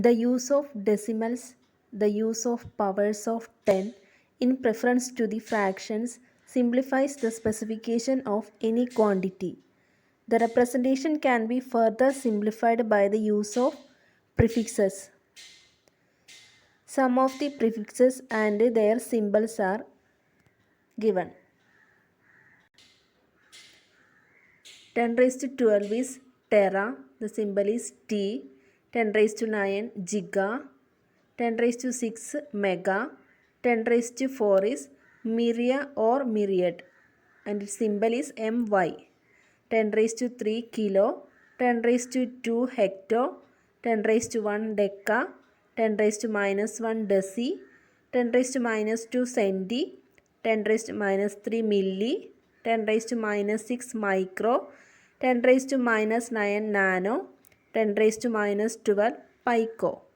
The use of decimals, the use of powers of 10 in preference to the fractions simplifies the specification of any quantity. The representation can be further simplified by the use of prefixes. Some of the prefixes and their symbols are given. 10 raised to 12 is tera, the symbol is T. 10 raised to 9 giga. 10 raised to 6 mega. 10 raised to 4 is myria or myriad and its symbol is MY. 10 raised to 3 kilo. 10 raised to 2 hecto. 10 raised to 1 deca. 10 raised to minus 1 deci. 10 raised to minus 2 centi. 10 raised to minus 3 milli. 10 raised to minus 6 micro. 10 raised to minus 9 nano. 10 raised to minus 12 pico.